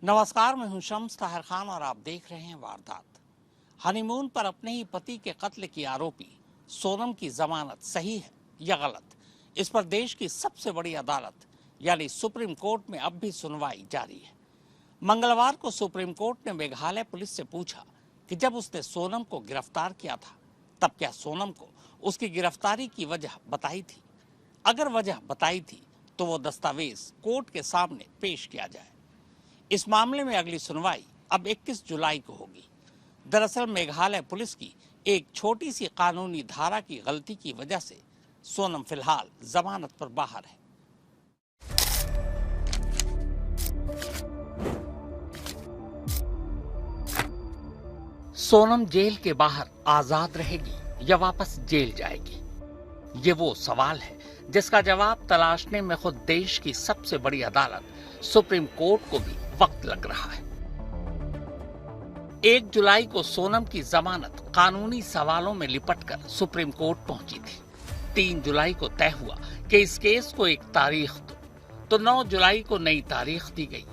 नमस्कार, मैं हूं शम्स ताहिर खान और आप देख रहे हैं वारदात। हनीमून पर अपने ही पति के कत्ल की आरोपी सोनम की जमानत सही है या गलत, इस पर देश की सबसे बड़ी अदालत यानी सुप्रीम कोर्ट में अब भी सुनवाई जारी है। मंगलवार को सुप्रीम कोर्ट ने मेघालय पुलिस से पूछा कि जब उसने सोनम को गिरफ्तार किया था तब क्या सोनम को उसकी गिरफ्तारी की वजह बताई थी। अगर वजह बताई थी तो वो दस्तावेज कोर्ट के सामने पेश किया जाए। इस मामले में अगली सुनवाई अब 21 जुलाई को होगी। दरअसल मेघालय पुलिस की एक छोटी सी कानूनी धारा की गलती की वजह से सोनम फिलहाल जमानत पर बाहर है। सोनम जेल के बाहर आजाद रहेगी या वापस जेल जाएगी, ये वो सवाल है जिसका जवाब तलाशने में खुद देश की सबसे बड़ी अदालत सुप्रीम कोर्ट को भी वक्त लग रहा है। 1 जुलाई को सोनम की जमानत कानूनी सवालों में लिपटकर सुप्रीम कोर्ट पहुंची थी। 3 जुलाई को तय हुआ कि इस केस को एक तारीख दो, तो 9 जुलाई को नई तारीख दी गई।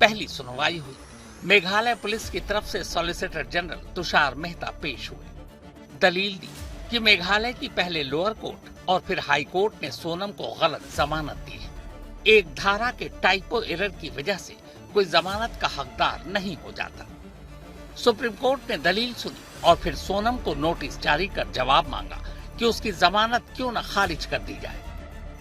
पहली सुनवाई हुई। मेघालय पुलिस की तरफ से सॉलिसिटर जनरल तुषार मेहता पेश हुए। दलील दी कि मेघालय की पहले लोअर कोर्ट और फिर हाई कोर्ट ने सोनम को गलत जमानत दी है। एक धारा के टाइपो एरर की वजह से कोई जमानत का हकदार नहीं हो जाता। सुप्रीम कोर्ट ने दलील सुनी और फिर सोनम को नोटिस जारी कर जवाब मांगा कि उसकी जमानत क्यों न खारिज कर दी जाए।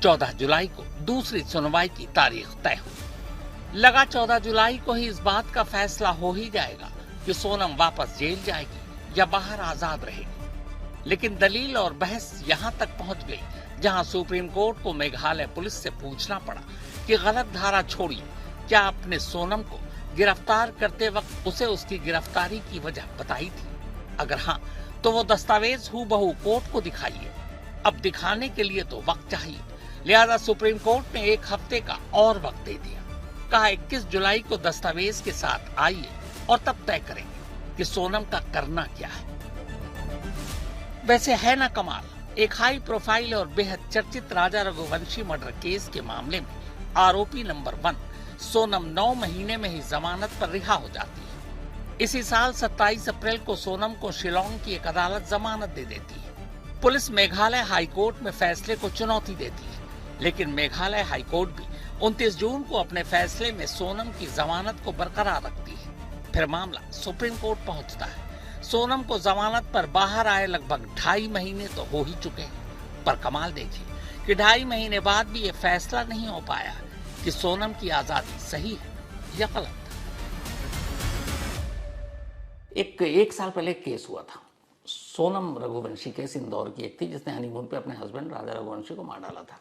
14 जुलाई को दूसरी सुनवाई की तारीख तय हुई। लगा 14 जुलाई को ही इस बात का फैसला हो ही जाएगा कि सोनम वापस जेल जाएगी या बाहर आजाद रहेगी। लेकिन दलील और बहस यहां तक पहुंच गई जहां सुप्रीम कोर्ट को मेघालय पुलिस से पूछना पड़ा कि गलत धारा छोड़िए, क्या आपने सोनम को गिरफ्तार करते वक्त उसे उसकी गिरफ्तारी की वजह बताई थी? अगर हाँ, तो वो दस्तावेज हूबहू कोर्ट को दिखाइए। अब दिखाने के लिए तो वक्त चाहिए, लिहाजा सुप्रीम कोर्ट ने 1 हफ्ते का और वक्त दे दिया। कहा 21 जुलाई को दस्तावेज के साथ आइए और तब तय करेंगे कि सोनम का करना क्या है। वैसे है ना कमाल, एक हाई प्रोफाइल और बेहद चर्चित राजा रघुवंशी मर्डर केस के मामले में आरोपी नंबर 1 सोनम 9 महीने में ही जमानत पर रिहा हो जाती है। इसी साल 27 अप्रैल को सोनम को शिलोंग की एक अदालत जमानत दे देती है। पुलिस मेघालय हाई कोर्ट में फैसले को चुनौती देती है, लेकिन मेघालय हाई कोर्ट भी 29 जून को अपने फैसले में सोनम की जमानत को बरकरार रखती है। फिर मामला सुप्रीम कोर्ट पहुंचता है। सोनम को जमानत पर बाहर आए लगभग 2.5 महीने तो हो ही चुके हैं, पर कमाल देखिए कि 2.5 महीने बाद भी ये फैसला नहीं हो पाया कि सोनम की आजादी सही है या गलत। एक साल पहले केस हुआ था, सोनम रघुवंशी केस। इंदौर की एक थी जिसने हनीमून पे अपने हस्बैंड राजा रघुवंशी को मार डाला था।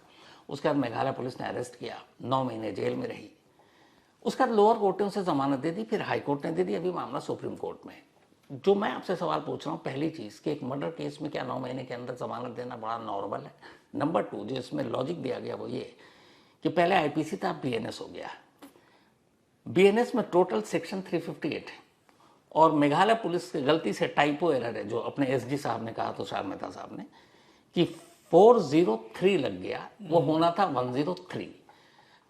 उसके बाद मेघालय पुलिस ने अरेस्ट किया, 9 महीने जेल में रही। उसके बाद लोअर कोर्ट ने उसे जमानत दे दी, फिर हाई कोर्ट ने दे दी। अभी मामला सुप्रीम कोर्ट में है। जो मैं आपसे सवाल पूछ रहा हूँ, पहली चीज कि एक मर्डर केस में क्या 9 महीने के अंदर जमानत देना बड़ा नॉर्मल है? नंबर 2, जो इसमें लॉजिक दिया गया वो ये कि पहले आईपीसी था, बीएनएस हो गया। बीएनएस में टोटल सेक्शन 358 है और मेघालय पुलिस की गलती से टाइपो एरर है, जो अपने एसजी साहब ने कहा, तुषार मेहता साहब ने, कि 403 लग गया, वो होना था 103।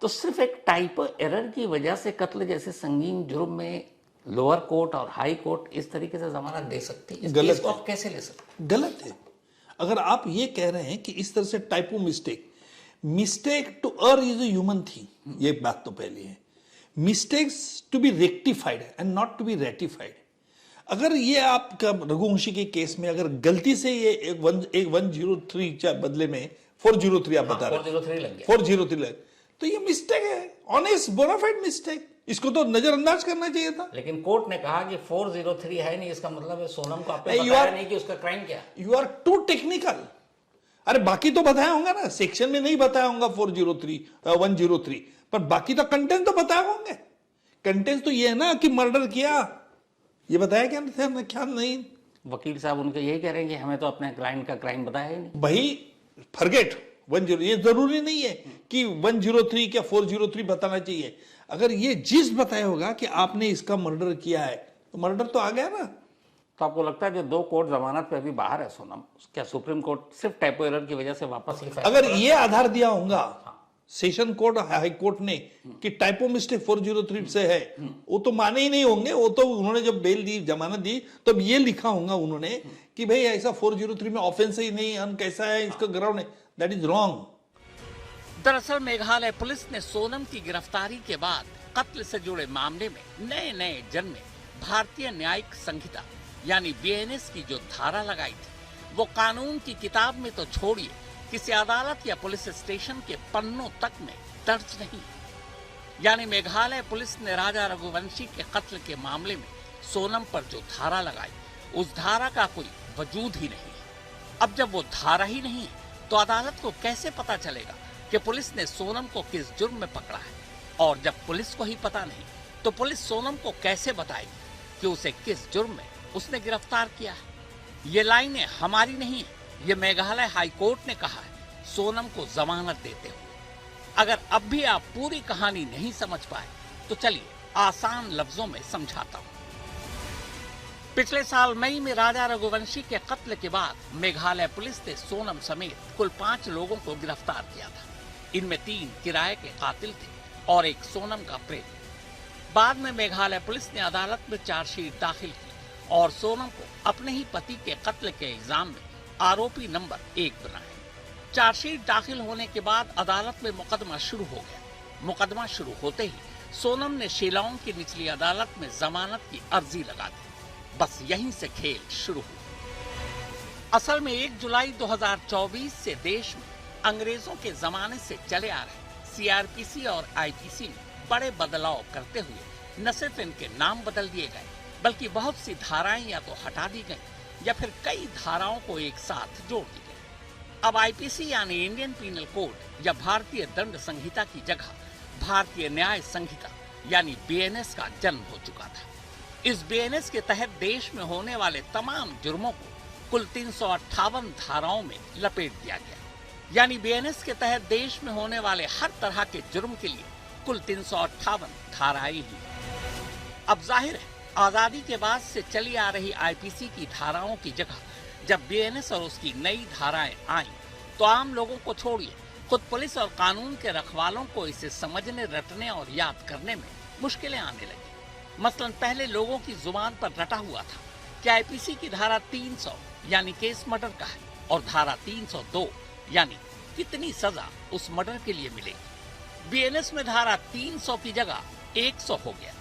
तो सिर्फ एक टाइपो एरर की वजह से कत्ल जैसे संगीन जुर्म में लोअर कोर्ट और हाई कोर्ट इस तरीके से जमानत दे सकती है? गलत को आप कैसे ले सकते? गलत है। अगर आप ये कह रहे हैं कि इस तरह से typo mistake to err is a human thing, ये बात तो पहली है। Mistakes to be rectified and not to be ratified. अगर ये आपका रघुवंशी के केस में अगर गलती से ये एक 103 बदले में 403 आप बता रहे हैं, 403 लग गया, 403 लग, तो ये मिस्टेक है, ऑनेस्ट बोनाफाइड मिस्टेक। इसको तो नजरअंदाज करना चाहिए था। लेकिन कोर्ट ने कहा कि 403 है नहीं, इसका मतलब है सोनम को आपने बताया नहीं कि उसका क्राइम क्या। You are too technical. अरे बाकी तो बताया होगा ना, सेक्शन में नहीं बताया होगा 103, पर बाकी तो कंटेंट तो बताया होंगे। कंटेंट तो ये है ना कि मर्डर किया, ये बताया क्या नहीं। वकील साहब उनके यही कह रहे हैं कि हमें तो अपने क्लाइंट का क्राइम बताया ही नहीं। भाई फॉरगेट 10, ये जरूरी नहीं है कि 103 क्या 403 बताना चाहिए। अगर ये जिस बताया होगा कि आपने इसका मर्डर किया है, तो मर्डर तो आ गया ना। तो आपको लगता है जो 2 कोर्ट जमानत पे अभी बाहर है सोनम, क्या सुप्रीम कोर्ट सिर्फ टाइपो एरर की वजह से वापस अगर ये आधार दिया होगा सेशन कोर्ट हाई कोर्ट ने कि टाइपो मिस्टेक 403 से है, वो तो माने ही नहीं होंगे। वो तो उन्होंने जब बेल दी, जमानत दी, तो ये लिखा होगा उन्होंने कि भाई ऐसा 403 में ऑफेंस ही नहीं, हम कैसा है इसका ग्राउंड है। That is wrong. दरअसल मेघालय पुलिस ने सोनम की गिरफ्तारी के बाद कत्ल से जुड़े मामले में नए नए जन्मे भारतीय न्यायिक संहिता यानी बीएनएस की जो धारा लगाई थी, वो कानून की किताब में तो छोड़िए, किसी अदालत या पुलिस स्टेशन के पन्नों तक में दर्ज नहीं। यानी मेघालय पुलिस ने राजा रघुवंशी के कत्ल के मामले में सोनम पर जो धारा लगाई, उस धारा का कोई वजूद ही नहीं है। अब जब वो धारा ही नहीं है, तो अदालत को कैसे पता चलेगा कि पुलिस ने सोनम को किस जुर्म में पकड़ा है? और जब पुलिस को ही पता नहीं, तो पुलिस सोनम को कैसे बताएगी कि उसे किस जुर्म में उसने गिरफ्तार किया है? ये लाइनें हमारी नहीं है, ये मेघालय हाई कोर्ट ने कहा है सोनम को जमानत देते हुए। अगर अब भी आप पूरी कहानी नहीं समझ पाए, तो चलिए आसान लफ्जों में समझाता हूँ। पिछले साल मई में राजा रघुवंशी के कत्ल के बाद मेघालय पुलिस ने सोनम समेत कुल 5 लोगों को गिरफ्तार किया था। इनमें 3 किराए के कातिल थे और एक सोनम का प्रेमी। बाद में मेघालय पुलिस ने अदालत में चार्जशीट दाखिल की और सोनम को अपने ही पति के कत्ल के इल्जाम में आरोपी नंबर 1 बनाया। चार्जशीट दाखिल होने के बाद अदालत में मुकदमा शुरू हो गया। मुकदमा शुरू होते ही सोनम ने शिलांग की निचली अदालत में जमानत की अर्जी लगा दी। बस यहीं से खेल शुरू हुआ। असल में 1 जुलाई 2024 से देश में अंग्रेजों के जमाने से चले आ रहे सीआरपीसी और आईपीसी में बड़े बदलाव करते हुए न सिर्फ इनके नाम बदल दिए गए, बल्कि बहुत सी धाराएं या तो हटा दी गई या फिर कई धाराओं को एक साथ जोड़ दी गई। अब आईपीसी यानी इंडियन पीनल कोड या भारतीय दंड संहिता की जगह भारतीय न्याय संहिता यानी बीएनएस का जन्म हो चुका था। इस बीएनएस के तहत देश में होने वाले तमाम जुर्मों को कुल 358 धाराओं में लपेट दिया गया। यानी बीएनएस के तहत देश में होने वाले हर तरह के जुर्म के लिए कुल 358 धाराएं ही। अब जाहिर है, आजादी के बाद से चली आ रही आईपीसी की धाराओं की जगह जब बीएनएस और उसकी नई धाराएं आईं, तो आम लोगों को छोड़िए, खुद पुलिस और कानून के रखवालों को इसे समझने, रटने और याद करने में मुश्किलें आने लगी। मसलन पहले लोगों की जुबान पर रटा हुआ था कि आईपीसी की धारा 300 यानी केस मर्डर का है और धारा 302 यानी कितनी सजा उस मर्डर के लिए मिलेगी। बीएनएस में धारा 300 की जगह 100 हो गया।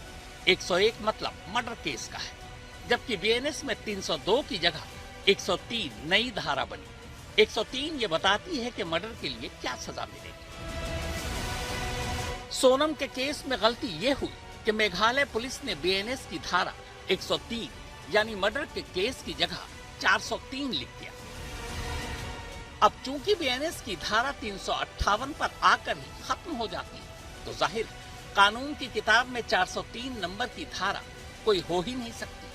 101 मतलब मर्डर केस का है, जबकि बीएनएस में 302 की जगह 103 नई धारा बनी। 103 ये बताती है कि मर्डर के लिए क्या सजा मिलेगी। सोनम के केस में गलती ये हुई कि मेघालय पुलिस ने बीएनएस की धारा 103 यानी मर्डर के केस की जगह 403 लिख दिया। अब चूंकि बीएनएस की धारा 358 पर आकर ही खत्म हो जाती है, तो जाहिर कानून की किताब में 403 नंबर की धारा कोई हो ही नहीं सकती।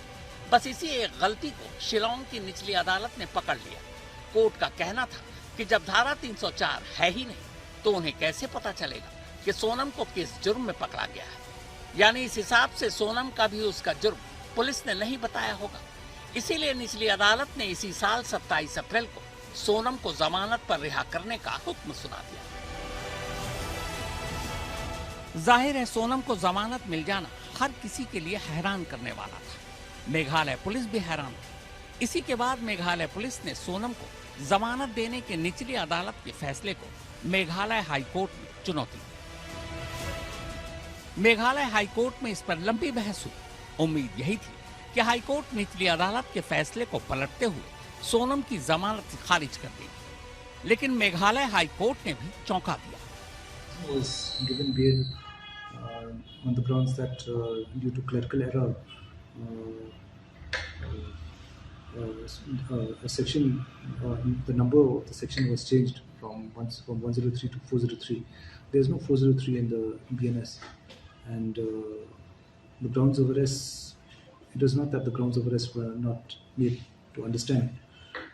बस इसी एक गलती को शिलांग की निचली अदालत ने पकड़ लिया। कोर्ट का कहना था कि जब धारा 304 है ही नहीं, तो उन्हें कैसे पता चलेगा कि सोनम को किस जुर्म में पकड़ा गया है। यानी इस हिसाब से सोनम का भी उसका जुर्म पुलिस ने नहीं बताया होगा। इसीलिए निचली अदालत ने इसी साल 27 अप्रैल को सोनम को जमानत पर रिहा करने का हुक्म सुना दिया। जाहिर है, सोनम को जमानत मिल जाना हर किसी के लिए हैरान करने वाला था। मेघालय पुलिस भी हैरान थी। इसी के बाद मेघालय पुलिस ने सोनम को जमानत देने के निचली अदालत के फैसले को मेघालय हाई कोर्ट में चुनौती दी। मेघालय हाई कोर्ट में इस पर लंबी बहस हुई। उम्मीद यही थी कि हाई कोर्ट निचली अदालत के फैसले को पलटते हुए सोनम की जमानत खारिज कर देगी, लेकिन मेघालय हाई कोर्ट ने भी चौंका दिया। Was given bail on the grounds that due to clerical error, a section, the number of the section was changed from 103 to 403. There is no 403 in the BNS, and the grounds of arrest. It was not that the grounds of arrest were not made to understand.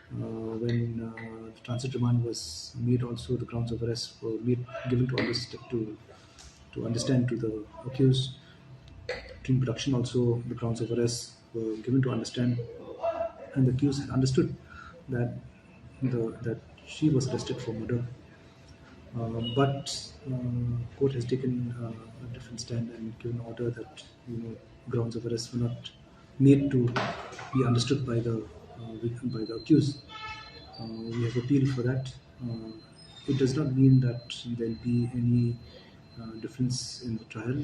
When the transit remand was made, also the grounds of arrest were given to understand to the accused. During production, also the grounds of arrest were given to understand, and the accused understood that she was arrested for murder. But court has taken a different stand and given order that grounds of arrest were not made to be understood by the accused. We have appealed for that. It does not mean that there will be any difference in the trial.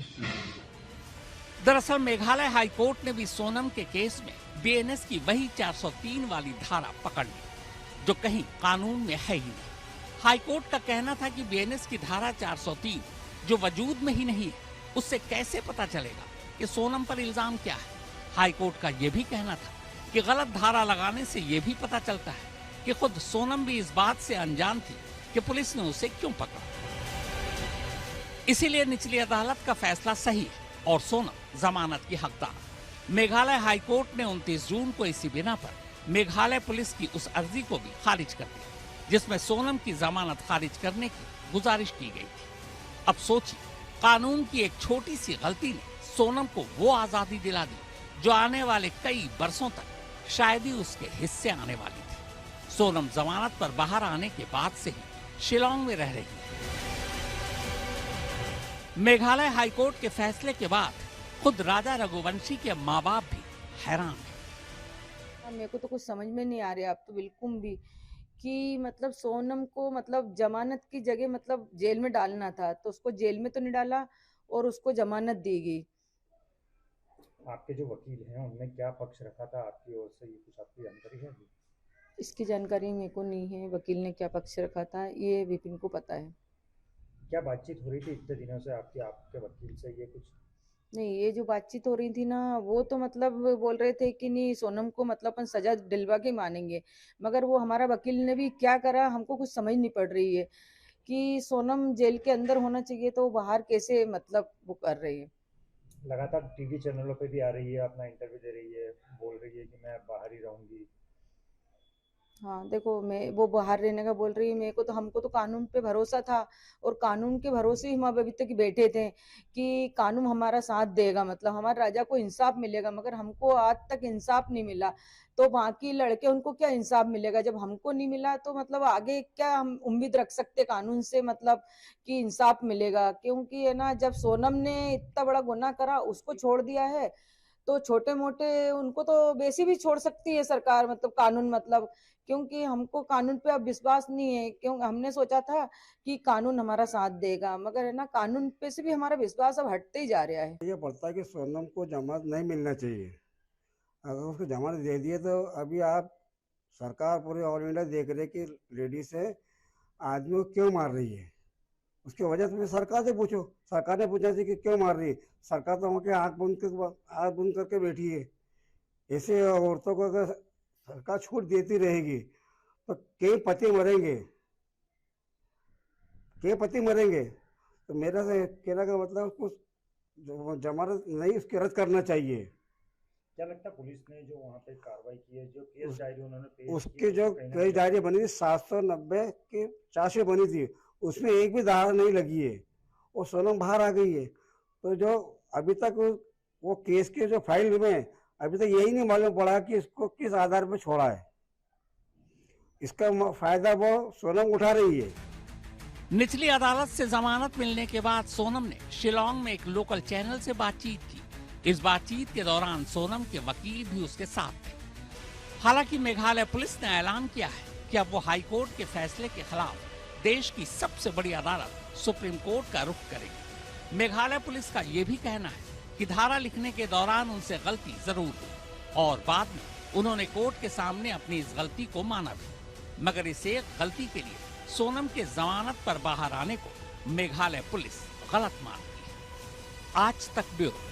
दरअसल Meghalaya high court ने भी सोनम के case में BNS की वही 403 वाली धारा पकड़ ली, जो कहीं कानून में है ही नहीं। हाईकोर्ट का कहना था कि बीएनएस की धारा 403 जो वजूद में ही नहीं है, उससे कैसे पता चलेगा कि सोनम पर इल्जाम क्या है। हाईकोर्ट का यह भी कहना था कि गलत धारा लगाने से यह भी पता चलता है कि खुद सोनम भी इस बात से अनजान थी कि पुलिस ने उसे क्यों पकड़ा। इसीलिए निचली अदालत का फैसला सही है और सोनम जमानत की हकदार। मेघालय हाईकोर्ट ने 29 जून को इसी बिना पर मेघालय पुलिस की उस अर्जी को भी खारिज कर दिया जिसमें सोनम की जमानत खारिज करने की गुजारिश की गई थी। अब सोचिए, कानून की एक छोटी सी गलती ने सोनम को वो आजादी दिला दी जो आने वाले कई बरसों तक शायद ही उसके हिस्से आने वाली थी। सोनम जमानत पर बाहर आने के बाद से ही शिलांग में रह रही है। मेघालय हाईकोर्ट के फैसले के बाद खुद राजा रघुवंशी के माँ बाप भी हैरान हैं। मेरे को तो कुछ समझ में नहीं आ रहा अब तो बिल्कुल भी कि मतलब सोनम को मतलब जमानत की जगह मतलब जेल में डालना था, तो उसको जेल में तो नहीं डाला और उसको जमानत दी गई। आपके जो वकील हैं उनने क्या पक्ष रखा था आपकी ओर से, ये कुछ आपकी जानकारी है? इसकी जानकारी मेरे को नहीं है, वकील ने क्या पक्ष रखा था ये विपिन को पता है। क्या बातचीत हो रही थी इतने दिनों से आपके वकील से? ये कुछ नहीं, ये जो बातचीत हो रही थी ना, वो तो मतलब बोल रहे थे कि नहीं सोनम को मतलब अपन सजा दिलवा के मानेंगे, मगर वो हमारा वकील ने भी क्या करा हमको कुछ समझ नहीं पड़ रही है कि सोनम जेल के अंदर होना चाहिए तो बाहर कैसे मतलब वो कर रही है। लगातार टीवी चैनलों पे भी आ रही है, अपना इंटरव्यू दे रही है, बोल रही है कि मैं बाहर ही रहूंगी। हाँ देखो, मैं वो बाहर रहने का बोल रही है, मेरे को तो हमको तो कानून पे भरोसा था और कानून के भरोसे ही हम अभी तक बैठे थे कि कानून हमारा साथ देगा, मतलब हमारे राजा को इंसाफ मिलेगा, मगर हमको आज तक इंसाफ नहीं मिला। तो बाकी लड़के उनको क्या इंसाफ मिलेगा? जब हमको नहीं मिला तो मतलब आगे क्या हम उम्मीद रख सकते कानून से मतलब कि इंसाफ मिलेगा? क्योंकि है ना, जब सोनम ने इतना बड़ा गुनाह करा उसको छोड़ दिया है तो छोटे मोटे उनको तो वैसे भी छोड़ सकती है सरकार, मतलब कानून मतलब, क्योंकि हमको कानून पे अब विश्वास नहीं है। क्योंकि हमने सोचा था कि कानून हमारा साथ देगा, मगर है ना कानून पे से भी हमारा विश्वास अब हटते ही जा रहा है। ये पड़ता है कि सोनम को जमानत नहीं मिलना चाहिए। अगर उसको जमानत दे दिए तो अभी आप सरकार पूरे ऑल इंडिया देख रहे कि लेडीज से आदमी को क्यों मार रही है, उसकी वजह से सरकार से पूछो। सरकार ने पूछा थी कि क्यों मार रही है, सरकार तो वहाँ के आँख बंद करके बैठी है। ऐसे औरतों को अगर सरकार छूट देती रहेगी तो कई पति मरेंगे। तो मेरा से कहना का मतलब उसको जमानत नहीं, उसकी रद्द करना चाहिए। क्या लगता है पुलिस ने जो वहाँ पे कार्रवाई की है, जो केस डायरी उन्होंने पेश की, उसकी जो केस डायरी बनी थी 790 की चार्जशीट बनी थी, उसमें एक भी धारा नहीं लगी है और सोनम बाहर आ गई है। तो जो अभी तक वो केस के जो फाइल में अभी तक यही नहीं मालूम पड़ा कि इसको किस आधार पर छोड़ा है। इसका फायदा वो सोनम उठा रही है। निचली अदालत से जमानत मिलने के बाद सोनम ने शिलांग में एक लोकल चैनल से बातचीत की। इस बातचीत के दौरान सोनम के वकील भी उसके साथ थे। हालांकि मेघालय पुलिस ने ऐलान किया है कि अब वो हाईकोर्ट के फैसले के खिलाफ देश की सबसे बड़ी अदालत सुप्रीम कोर्ट का रुख करेगी। मेघालय पुलिस का यह भी कहना है कि धारा लिखने के दौरान उनसे गलती जरूर हुई और बाद में उन्होंने कोर्ट के सामने अपनी इस गलती को माना भी, मगर इस एक गलती के लिए सोनम के जमानत पर बाहर आने को मेघालय पुलिस गलत मानती है। आज तक ब्यूरो।